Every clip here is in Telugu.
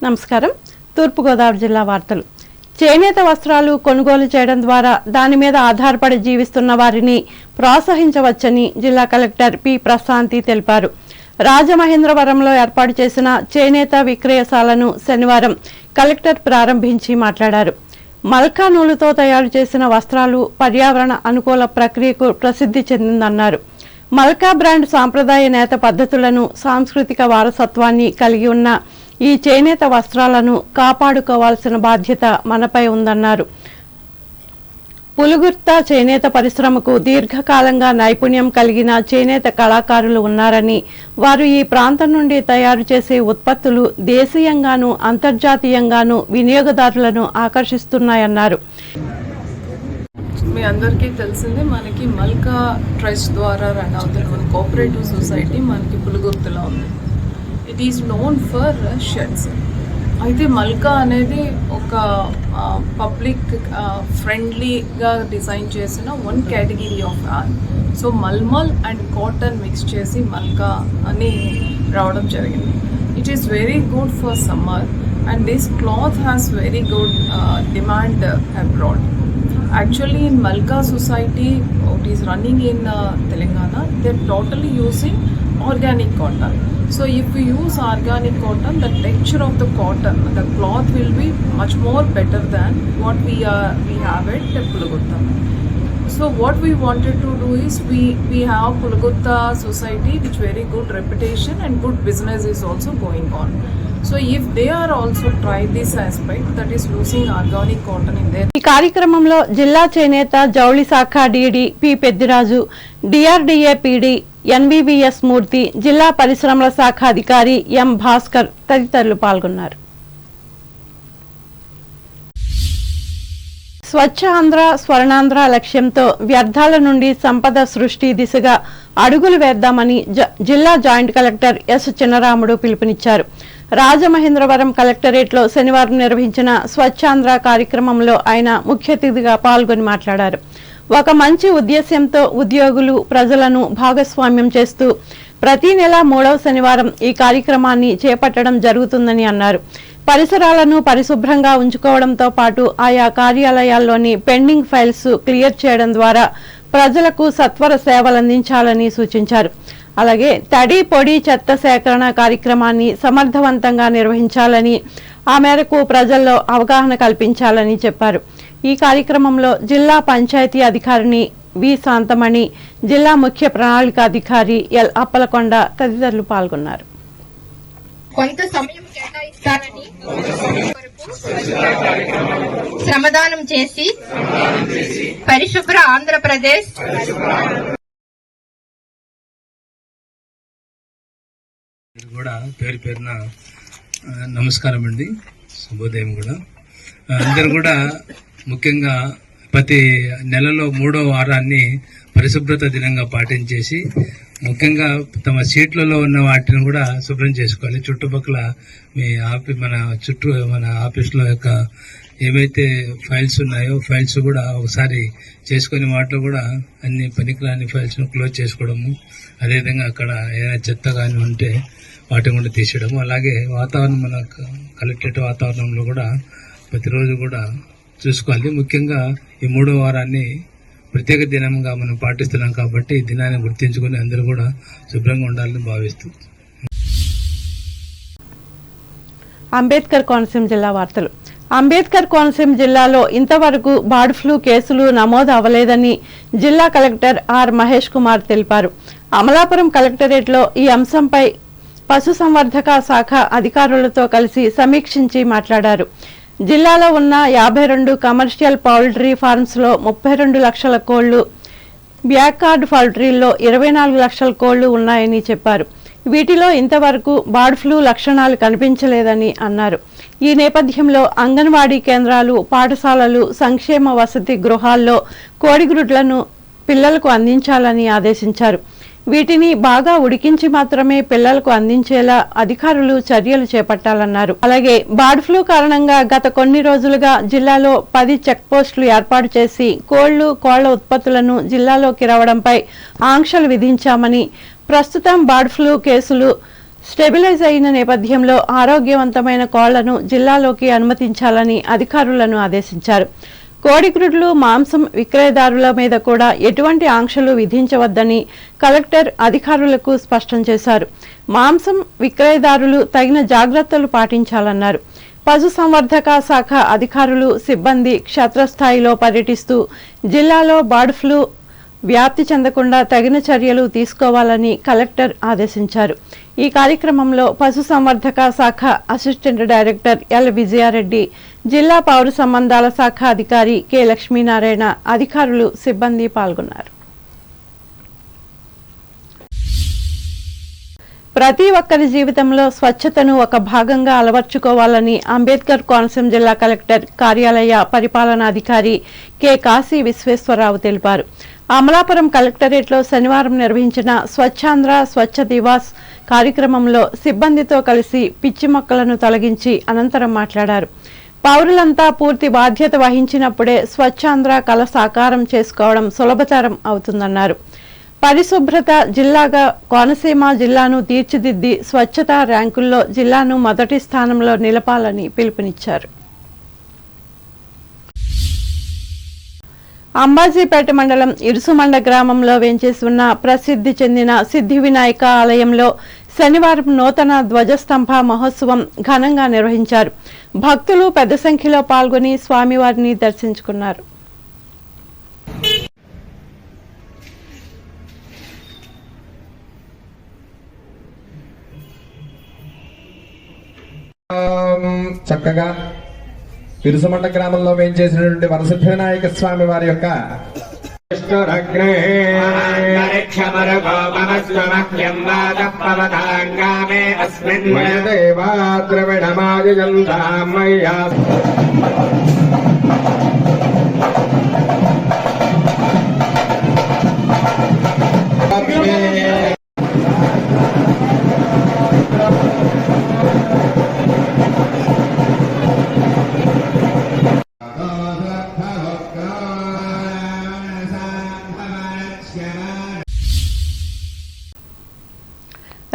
నమస్కారం. తూర్పుగోదావరి జిల్లా వార్తలు. చేనేత వస్త్రాలు కొనుగోలు చేయడం ద్వారా దాని మీద ఆధారపడి జీవిస్తున్న వారిని ప్రోత్సహించవచ్చని జిల్లా కలెక్టర్ పి ప్రశాంతి తెలిపారు. రాజమహేంద్రవరంలో ఏర్పాటు చేసిన చేనేత విక్రయశాలను శనివారం కలెక్టర్ ప్రారంభించి మాట్లాడారు. మల్కా నూలుతో తయారు చేసిన వస్త్రాలు పర్యావరణ అనుకూల ప్రక్రియకు ప్రసిద్ధి చెందిందన్నారు. మల్కా బ్రాండ్ సాంప్రదాయ నేత పద్ధతులను, సాంస్కృతిక వారసత్వాన్ని కలిగి ఉన్న ఈ చేనేత వస్త్రాలను కాపాడుకోవాల్సిన బాధ్యత మనపై ఉందన్నారు. పులుగుర్తా చేనేత పరిశ్రమకు దీర్ఘకాలంగా నైపుణ్యం కలిగిన చేనేత కళాకారులు ఉన్నారని, వారు ఈ ప్రాంతం నుండి తయారు చేసే ఉత్పత్తులు దేశీయంగాను అంతర్జాతీయంగాను వినియోగదారులను ఆకర్షిస్తున్నాయన్నారు. మీ అందరికీ తెలిసిందే, మనకి మల్కా ట్రస్ట్ ద్వారా రన్ అవుతున్న మన కోఆపరేటివ్ సొసైటీ మనకి పులుగుర్తులో ఉంది. It is known for shirts. అయితే మల్కా అనేది ఒక పబ్లిక్ ఫ్రెండ్లీగా డిజైన్ చేసిన one category of an. So malmal and cotton mix చేసి మల్కా అని రావడం జరిగింది. It is very good for summer and this cloth has very good demand abroad. Actually, in Malka society, what is running in Telangana, they're totally using organic cotton. So if we use organic cotton, the texture of the cotton, the cloth will be much more better than what we have at Pulagutta. So what we wanted to do is we have Pulagutta society, which very good reputation and good business is also going on. So if they are also try this aspect, that is using organic cotton in their. ఈ కార్యక్రమంలో జిల్లా చేనేత జౌళి శాఖ DD P Peddiraju, DRDA PD NVVS Murthy, జిల్లా పరిశ్రమల శాఖ అధికారి ఎం భాస్కర్ తదితరులు పాల్గొన్నారు. స్వచ్ఛ ఆంధ్ర స్వర్ణాంధ్ర లక్ష్యంతో వ్యర్థాల నుండి సంపద సృష్టి దిశగా అడుగులు వేద్దామని జిల్లా జాయింట్ కలెక్టర్ ఎస్ చిన్నరాముడు పిలుపునిచ్చారు. రాజమహేంద్రవరం కలెక్టరేట్లో శనివారం నిర్వహించిన స్వచ్ఛాంధ్ర కార్యక్రమంలో ఆయన ముఖ్య అతిథిగా పాల్గొని మాట్లాడారు. ఒక మంచి ఉద్దేశ్యంతో ఉద్యోగులు, ప్రజలను భాగస్వామ్యం చేస్తూ ప్రతి నెల 3వ శనివారం ఈ కార్యక్రమాన్ని చేపట్టడం జరుగుతుందని అన్నారు. పరిసరాలను పరిశుభ్రంగా ఉంచుకోవడంతో పాటు ఆయా కార్యాలయాల్లోని పెండింగ్ ఫైల్స్ క్లియర్ చేయడం ద్వారా ప్రజలకు సత్వర సేవలందించాలని సూచించారు. అలాగే తడి పొడి చెత్త సేకరణ కార్యక్రమాన్ని సమర్థవంతంగా నిర్వహించాలని, ఆ మేరకు ప్రజల్లో అవగాహన కల్పించాలని చెప్పారు. ఈ కార్యక్రమంలో జిల్లా పంచాయతీ అధికారిని వి శాంతమణి, జిల్లా ముఖ్య ప్రణాళిక అధికారి ఎల్ అప్పలకొండ తదితరులు పాల్గొన్నారు. కొంత సమయం కేటాయిస్తానని శ్రమదానం చేసి పరిశుభ్ర ఆంధ్రప్రదేశ్ కూడా పేరు పేరున నమస్కారం అండి, శుభోదయం కూడా. అందరు కూడా ముఖ్యంగా ప్రతి నెలలో 3వ వారాన్ని పరిశుభ్రత దినంగా పాటించేసి ముఖ్యంగా తమ సీట్లలో ఉన్న వాటిని కూడా శుభ్రం చేసుకోవాలి. చుట్టుపక్కల మన ఆఫీస్లో యొక్క ఏవైతే ఫైల్స్ ఉన్నాయో ఫైల్స్ కూడా ఒకసారి చేసుకునే వాటిలో కూడా అన్ని పనికిరాని ఫైల్స్ను క్లోజ్ చేసుకోవడము, అదేవిధంగా అక్కడ ఏదైనా చెత్త కానీ ఉంటే వాటిని కూడా తీసేయడము. అలాగే వాతావరణం, మన కలెక్టరేట్ వాతావరణంలో కూడా ప్రతిరోజు కూడా చూసుకోవాలి. ముఖ్యంగా ఈ 3వ వారాన్ని ప్రత్యేక దినంగా మనం పాటిస్తున్నాం కాబట్టి ఈ దినాన్ని గుర్తించుకుని అందరూ కూడా శుభ్రంగా ఉండాలని భావిస్తూ. అంబేద్కర్ కోనసీమ జిల్లా వార్తలు. అంబేద్కర్ కోనసీమ జిల్లాలో ఇంతవరకు బర్డ్ ఫ్లూ కేసులు నమోదు అవ్వలేదని జిల్లా కలెక్టర్ ఆర్ మహేష్ కుమార్ తెలిపారు. అమలాపురం కలెక్టరేట్లో ఈ అంశంపై పశుసంవర్ధక శాఖ అధికారులతో కలిసి సమీక్షించి మాట్లాడారు. జిల్లాలో ఉన్న 52 కమర్షియల్ పౌల్ట్రీ ఫార్మ్స్ లో 32 లక్షల కోళ్లు, బ్యాక్యార్డ్ పౌల్ట్రీల్లో 24 లక్షల కోళ్లు ఉన్నాయని చెప్పారు. వీటిలో ఇంతవరకు బర్డ్ ఫ్లూ లక్షణాలు కనిపించలేదని అన్నారు. ఈ నేపథ్యంలో అంగన్వాడీ కేంద్రాలు, పాఠశాలలు, సంక్షేమ వసతి గృహాల్లో కోడిగుడ్లను పిల్లలకు అందించాలని ఆదేశించారు. వీటిని బాగా ఉడికించి మాత్రమే పిల్లలకు అందించేలా అధికారులు చర్యలు చేపట్టాలన్నారు. అలాగే బర్డ్ ఫ్లూ కారణంగా గత కొన్ని రోజులుగా జిల్లాలో 10 చెక్ పోస్టులు ఏర్పాటు చేసి కోళ్ల ఉత్పత్తులను జిల్లాలోకి రావడంపై ఆంక్షలు విధించామని, ప్రస్తుతం బర్డ్ ఫ్లూ కేసులు స్టెబిలైజ్ అయిన నేపథ్యంలో ఆరోగ్యవంతమైన కోళ్లను జిల్లాలోకి అనుమతించాలని అధికారులను ఆదేశించారు. కోడిగ్రుడ్లు మాంసం విక్రయదారుల మీద కూడా ఎటువంటి ఆంక్షలు విధించవద్దని కలెక్టర్ అధికారులకు స్పష్టం చేశారు. మాంసం విక్రయదారులు తగిన జాగ్రత్తలు పాటించాలన్నారు. పశుసంవర్ధక శాఖ అధికారులు సిబ్బంది క్షేత్రస్థాయిలో పర్యటిస్తూ జిల్లాలో బర్డ్ ఫ్లూ వ్యాప్తి చెందకుండా తగిన చర్యలు తీసుకోవాలని కలెక్టర్ ఆదేశించారు. ఈ కార్యక్రమంలో పశుసంవర్ధక శాఖ అసిస్టెంట్ డైరెక్టర్ ఎల్ విజయారెడ్డి, జిల్లా పౌర సంబంధాల శాఖ అధికారి కె లక్ష్మీనారాయణ, అధికారులు, సిబ్బంది పాల్గొన్నారు. ప్రతి ఒక్కరి జీవితంలో స్వచ్ఛతను ఒక భాగంగా అలవర్చుకోవాలని అంబేద్కర్ కోనసీమ జిల్లా కలెక్టర్ కార్యాలయ పరిపాలనాధికారి కె కాశీ విశ్వేశ్వరరావు తెలిపారు. అమలాపురం కలెక్టరేట్లో శనివారం నిర్వహించిన స్వచ్ఛాంధ్ర స్వచ్ఛ దివాస్ కార్యక్రమంలో సిబ్బందితో కలిసి పిచ్చి మొక్కలను తొలగించి అనంతరం మాట్లాడారు. పౌరులంతా పూర్తి బాధ్యత వహించినప్పుడే స్వచ్ఛాంధ్ర కల సాకారం చేసుకోవడం సులభతరం అవుతుందన్నారు. పరిశుభ్రత జిల్లాగా కోనసీమ జిల్లాను తీర్చిదిద్ది స్వచ్ఛతా ర్యాంకుల్లో జిల్లాను మొదటి స్థానంలో నిలపాలని పిలుపునిచ్చారు. అంబాజీపేట మండలం ఇరుసుమండ గ్రామంలో వేంచేసి ఉన్న ప్రసిద్ధి చెందిన సిద్ధి వినాయక ఆలయంలో శనివారం నూతన ధ్వజస్తంభ మహోత్సవం ఘనంగా నిర్వహించారు. భక్తులు పెద్ద సంఖ్యలో పాల్గొని స్వామివారిని దర్శించుకున్నారు. చక్కగా ఇరుసుమండ గ్రామంలో వేంచేసినటువంటి వరసిద్ధి వినాయక స్వామి వారి యొక్క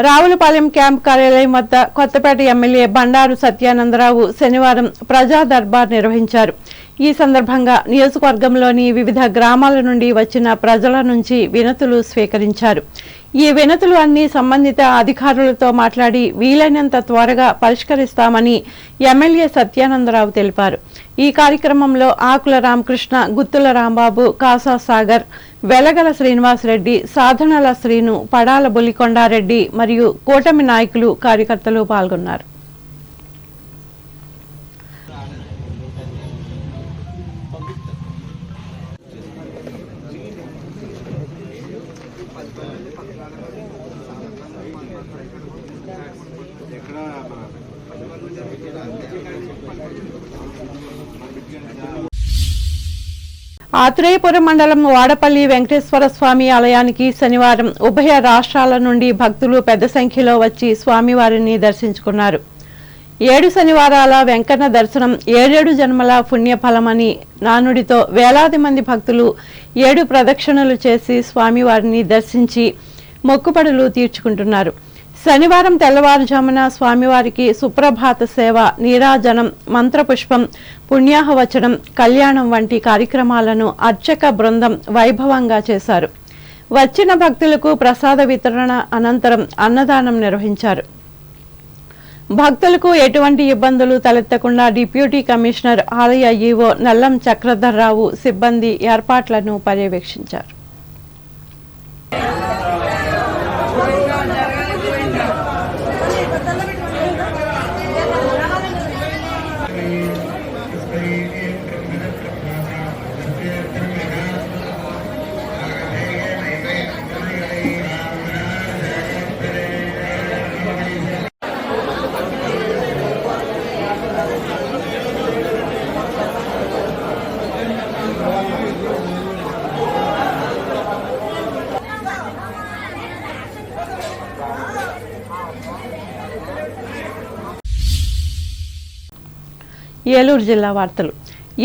రావులపాలెం క్యాంప్ కార్యాలయం వద్ద కొత్తపేట ఎమ్మెల్యే బండారు సత్యానందరావు శనివారం ప్రజా దర్బార్ నిర్వహించారు. ఈ సందర్భంగా నియోజకవర్గంలోని వివిధ గ్రామాల నుండి వచ్చిన ప్రజల నుంచి వినతులు స్వీకరించారు. ఈ వినతులు అన్ని సంబంధిత అధికారులతో మాట్లాడి వీలైనంత త్వరగా పరిష్కరిస్తామని ఎమ్మెల్యే సత్యానందరావు తెలిపారు. ఈ కార్యక్రమంలో ఆకుల రామకృష్ణ, గుత్తుల రాంబాబు, కాసా సాగర్, వెలగల శ్రీనివాసరెడ్డి, సాధనల శ్రీను, పడాల బుల్లికొండారెడ్డి మరియు కూటమి నాయకులు, కార్యకర్తలు పాల్గొన్నారు. ఆత్రేయపురం మండలం వాడపల్లి వెంకటేశ్వర స్వామి ఆలయానికి శనివారం ఉభయ రాష్ట్రాల నుండి భక్తులు పెద్ద సంఖ్యలో వచ్చి స్వామివారిని దర్శించుకున్నారు. 7 శనివారాల వెంకన్న దర్శనం 7 జన్మల పుణ్యఫలమని నానుడితో వేలాది మంది భక్తులు 7 ప్రదక్షిణలు చేసి స్వామివారిని దర్శించి మొక్కుబడులు తీర్చుకుంటున్నారు. శనివారం తెల్లవారుజామున స్వామివారికి సుప్రభాత సేవ, నీరాజనం, మంత్రపుష్పం, పుణ్యాహవచనం, కళ్యాణం వంటి కార్యక్రమాలను అర్చక బృందం వైభవంగా చేశారు. వచ్చిన భక్తులకు ప్రసాద వితరణ అనంతరం అన్నదానం నిర్వహించారు. భక్తులకు ఎటువంటి ఇబ్బందులు తలెత్తకుండా డిప్యూటీ కమిషనర్, ఆలయ ఈవో నల్లం చక్రధర్రావు సిబ్బంది ఏర్పాట్లను పర్యవేక్షించారు. ఏలూరు జిల్లా వార్తలు.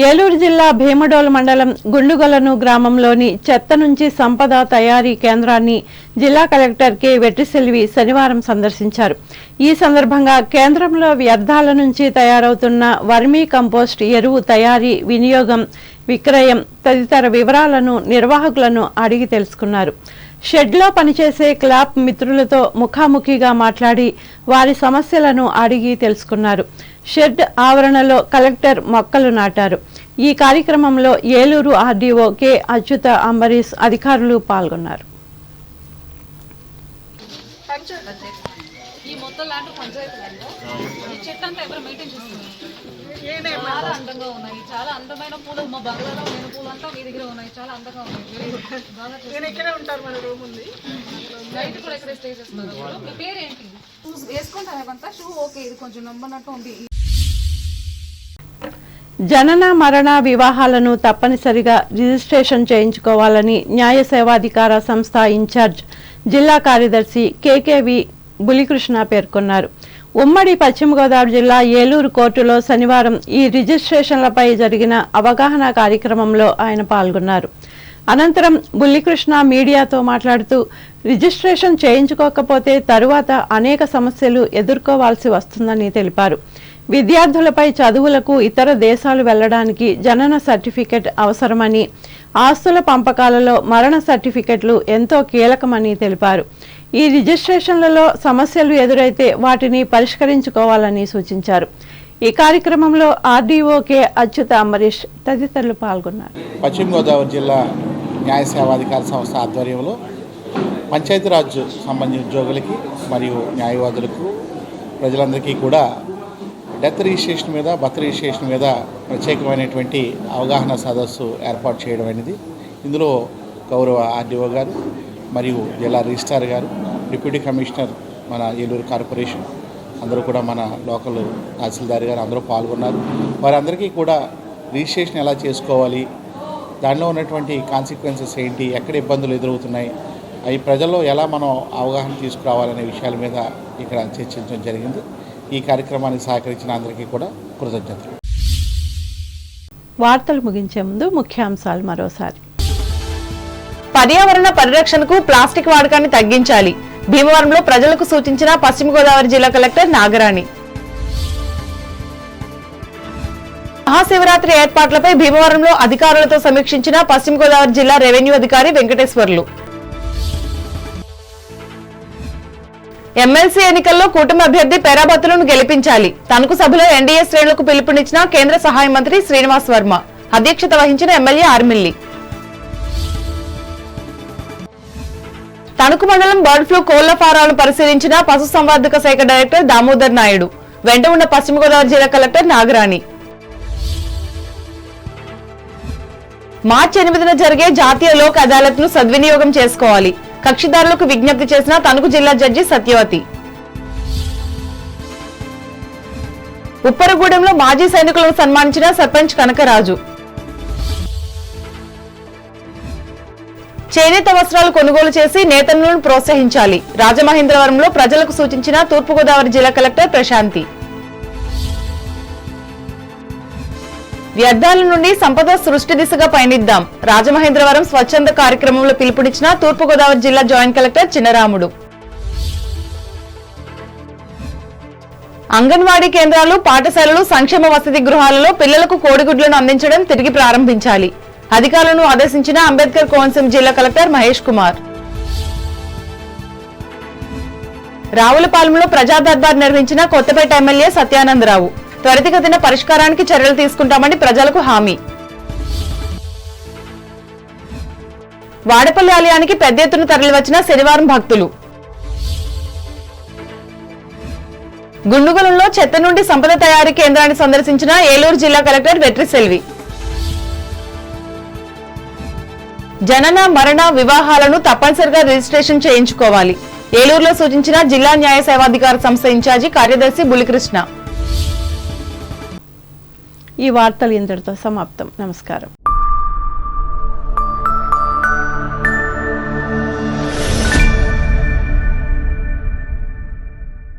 ఏలూరు జిల్లా భీమడోలు మండలం గుండుగొలను గ్రామంలోని చెత్త నుంచి సంపద తయారీ కేంద్రాన్ని జిల్లా కలెక్టర్ కె వెట్రిసెల్వి శనివారం సందర్శించారు. ఈ సందర్భంగా కేంద్రంలో వ్యర్థాల నుంచి తయారవుతున్న వర్మీ కంపోస్ట్ ఎరువు తయారీ, వినియోగం, విక్రయం తదితర వివరాలను నిర్వాహకులను అడిగి తెలుసుకున్నారు. షెడ్లో పనిచేసే క్లాప్ మిత్రులతో ముఖాముఖిగా మాట్లాడి వారి సమస్యలను అడిగి తెలుసుకున్నారు. షెడ్ ఆవరణలో కలెక్టర్ మొక్కలు నాటారు. ఈ కార్యక్రమంలో ఏలూరు ఆర్డీఓ కె అచ్యుత అంబరీష్ అధికారులు పాల్గొన్నారు. చాలా అందంగా ఉన్నాయి. చాలా అందమైన పూలు మా బంగ్లాలో ఉన్న పూలు అంతా మీ దగ్గర ఉన్నాయి. చాలా అందంగా ఉన్నాయి. ఇక్కడే ఉంటారు. మన రూమ్ ఉంది. నైట్ కూడా ఇక్కడే స్టే చేస్తున్నారు. మీ పేరేంటి? షూస్ వేసుకుంటారంతా? షూ ఓకే, ఇది కొంచెం నమ్మనట్టు ఉంది. జనన మరణ వివాహాలను తప్పనిసరిగా రిజిస్ట్రేషన్ చేయించుకోవాలని న్యాయ సేవాధికార సంస్థ ఇన్ఛార్జ్ జిల్లా కార్యదర్శి కేకేవి బులికృష్ణ పేర్కొన్నారు. ఉమ్మడి పశ్చిమ గోదావరి జిల్లా ఏలూరు కోర్టులో శనివారం ఈ రిజిస్ట్రేషన్లపై జరిగిన అవగాహన కార్యక్రమంలో ఆయన పాల్గొన్నారు. అనంతరం బుల్లికృష్ణ మీడియాతో మాట్లాడుతూ రిజిస్ట్రేషన్ చేయించుకోకపోతే తరువాత అనేక సమస్యలు ఎదుర్కోవాల్సి వస్తుందని తెలిపారు. విద్యార్థులపై చదువులకు ఇతర దేశాలు వెళ్లడానికి జనన సర్టిఫికెట్ అవసరమని, ఆస్తుల పంపకాలలో మరణ సర్టిఫికెట్లు ఎంతో కీలకమని తెలిపారు. ఈ రిజిస్ట్రేషన్లలో సమస్యలు ఎదురైతే వాటిని పరిష్కరించుకోవాలని సూచించారు. ఈ కార్యక్రమంలో ఆర్డీఓ కె అచ్యుత అంబరీష్ తదితరులు పాల్గొన్నారు. పశ్చిమ గోదావరి జిల్లా న్యాయ సేవాధికార సంస్థ ఆధ్వర్యంలో పంచాయతీరాజ్ సంబంధించిన ఉద్యోగులకి మరియు న్యాయవాదులకు ప్రజలందరికీ కూడా డెత్ రిజిస్ట్రేషన్ మీద, బర్త్ రిజిస్ట్రేషన్ మీద ప్రత్యేకమైనటువంటి అవగాహన సదస్సు ఏర్పాటు చేయడం అనేది. ఇందులో గౌరవ ఆర్డీఓ గారు మరియు జిల్లా రిజిస్ట్రార్ గారు, డిప్యూటీ కమిషనర్ మన ఏలూరు కార్పొరేషన్ అందరూ కూడా, మన లోకల్ తహసీల్దార్ గారు అందరూ పాల్గొన్నారు. వారందరికీ కూడా రిజిస్ట్రేషన్ ఎలా చేసుకోవాలి, దానిలో ఉన్నటువంటి కాన్సిక్వెన్సెస్ ఏంటి, ఎక్కడ ఇబ్బందులు ఎదురవుతున్నాయి, అవి ప్రజల్లో ఎలా మనం అవగాహన తీసుకురావాలనే విషయాల మీద ఇక్కడ చర్చించడం జరిగింది. ఈ కార్యక్రమానికి సహకరించిన అందరికీ కూడా కృతజ్ఞతలు. వార్తలు ముగించే ముందు ముఖ్యాంశాలు మరోసారి. పర్యావరణ పరిరక్షణకు ప్లాస్టిక్ వాడకాన్ని తగ్గించాలి. భీమవరంలో ప్రజలకు సూచించిన పశ్చిమ గోదావరి జిల్లా కలెక్టర్ నాగరాణి. మహాశివరాత్రి ఏర్పాట్లపై భీమవరంలో అధికారులతో సమీక్షించిన పశ్చిమ గోదావరి జిల్లా రెవెన్యూ అధికారి వెంకటేశ్వర్లు. ఎమ్మెల్సీ ఎన్నికల్లో కూటమి అభ్యర్థి పేరాబత్తులను గెలిపించాలి. తణుకు సభలో ఎన్డీఏ శ్రేణులకు పిలుపునిచ్చిన కేంద్ర సహాయ మంత్రి శ్రీనివాస్ వర్మ. అధ్యక్షత వహించిన ఎమ్మెల్యే ఆర్మిల్లి. తణుకు మండలం బర్డ్ ఫ్లూ కోళ్ల ఫారాలను పరిశీలించిన పశుసంవర్ధక శాఖ డైరెక్టర్ దామోదర్ నాయుడు. వెంట ఉన్న పశ్చిమ గోదావరి జిల్లా కలెక్టర్ నాగరాణి. మార్చి 8న జరిగే జాతీయ లోక్ అదాలత్ ను సద్వినియోగం చేసుకోవాలి. కక్షిదారులకు విజ్ఞప్తి చేసిన తణుకు జిల్లా జడ్జి సత్యవతి. ఉప్పరగూడెంలో మాజీ సైనికులను సన్మానించిన సర్పంచ్ కనకరాజు. చేనేత వస్త్రాలు కొనుగోలు చేసి నేతలను ప్రోత్సహించాలి. రాజమహేంద్రవరంలో ప్రజలకు సూచించిన తూర్పుగోదావరి జిల్లా కలెక్టర్ ప్రశాంతి. వ్యర్థాల నుండి సంపద సృష్టి దిశగా పయనిద్దాం. రాజమహేంద్రవరం స్వచ్ఛంద కార్యక్రమంలో పిలుపునిచ్చిన తూర్పుగోదావరి జిల్లా జాయింట్ కలెక్టర్ చిన్నరాముడు. అంగన్వాడీ కేంద్రాలు, పాఠశాలలు, సంక్షేమ వసతి గృహాలలో పిల్లలకు కోడిగుడ్లను అందించడం తిరిగి ప్రారంభించాలి. అధికారులను ఆదేశించిన అంబేద్కర్ కోనసీమ జిల్లా కలెక్టర్ మహేష్ కుమార్. రావులపాలెంలో ప్రజా దర్బార్ నిర్వహించిన కొత్తపేట ఎమ్మెల్యే సత్యానందరావు. త్వరితగతిన పరిష్కారానికి చర్యలు తీసుకుంటామని ప్రజలకు హామీ. వాడపల్లి ఆలయానికి పెద్ద ఎత్తున తరలివచ్చిన శనివారం భక్తులు. గుండుగొలంలో చెత్త నుండి సంపద తయారీ కేంద్రాన్ని సందర్శించిన ఏలూరు జిల్లా కలెక్టర్ వెట్రిసెల్వి. జనన మరణ వివాహాలను తప్పనిసరిగా రిజిస్ట్రేషన్ చేయించుకోవాలి. ఏలూరులో సూచించిన జిల్లా న్యాయ సేవాధికార సంస్థ ఇన్ఛార్జి కార్యదర్శి బులికృష్ణ. ఈ వార్తలు ఇంతటితో సమాప్తం. నమస్కారం.